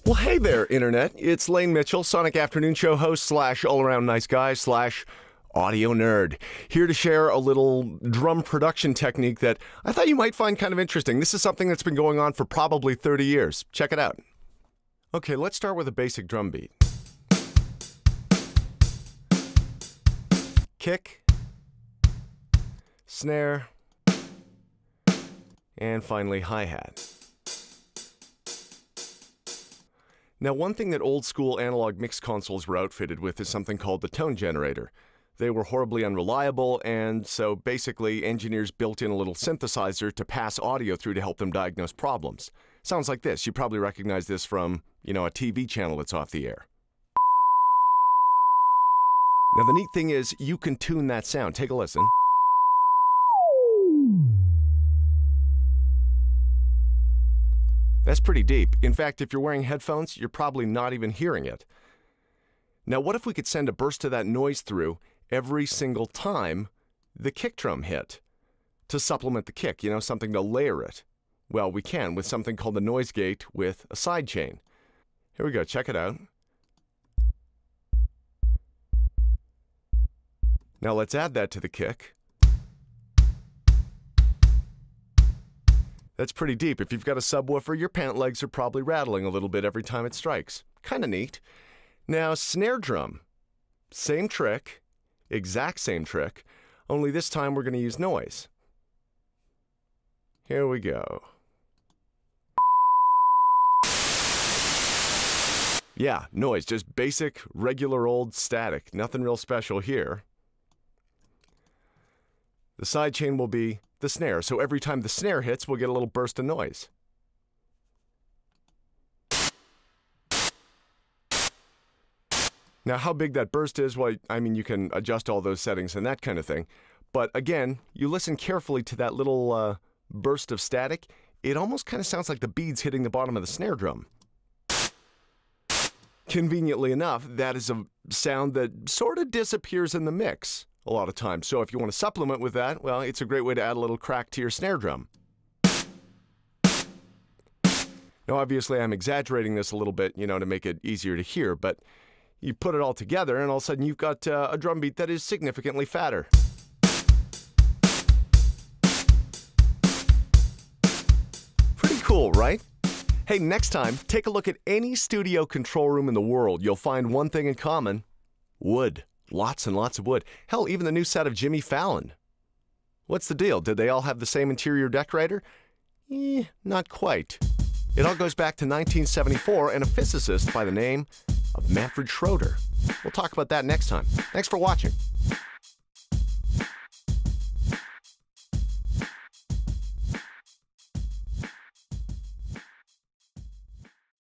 Well, hey there, Internet. It's Lane Mitchell, Sonic Afternoon Show host / all-around nice guy / audio nerd. Here to share a little drum production technique that I thought you might find kind of interesting. This is something that's been going on for probably 30 years. Check it out. Okay, let's start with a basic drum beat. Kick, snare, and finally hi-hat. Now, one thing that old-school analog mix consoles were outfitted with is something called the tone generator. They were horribly unreliable, and so basically engineers built in a little synthesizer to pass audio through to help them diagnose problems. Sounds like this. You probably recognize this from, a TV channel that's off the air. Now, the neat thing is you can tune that sound. Take a listen. That's pretty deep. In fact, if you're wearing headphones, you're probably not even hearing it. Now, what if we could send a burst of that noise through every single time the kick drum hit to supplement the kick, something to layer it? Well, we can with something called the noise gate with a sidechain. Here we go. Check it out. Now, let's add that to the kick. That's pretty deep. If you've got a subwoofer, your pant legs are probably rattling a little bit every time it strikes. Kind of neat. Now, snare drum. Same trick, exact same trick, only this time we're going to use noise. Here we go. Yeah, noise, just basic, regular old static. Nothing real special here. The sidechain will be the snare, so every time the snare hits, we'll get a little burst of noise. Now, how big that burst is, well, you can adjust all those settings and that kind of thing. But again, you listen carefully to that little burst of static. It almost kind of sounds like the beads hitting the bottom of the snare drum. Conveniently enough, that is a sound that sort of disappears in the mix a lot of times. So if you want to supplement with that, well, it's a great way to add a little crack to your snare drum. Now, obviously, I'm exaggerating this a little bit, to make it easier to hear, but you put it all together, and all of a sudden you've got a drum beat that is significantly fatter. Pretty cool, right? Hey, next time, take a look at any studio control room in the world. You'll find one thing in common: wood. Lots and lots of wood. Hell, even the new set of Jimmy Fallon. What's the deal? Did they all have the same interior decorator? Not quite. It all goes back to 1974 and a physicist by the name of Manfred Schroeder. We'll talk about that next time. Thanks for watching.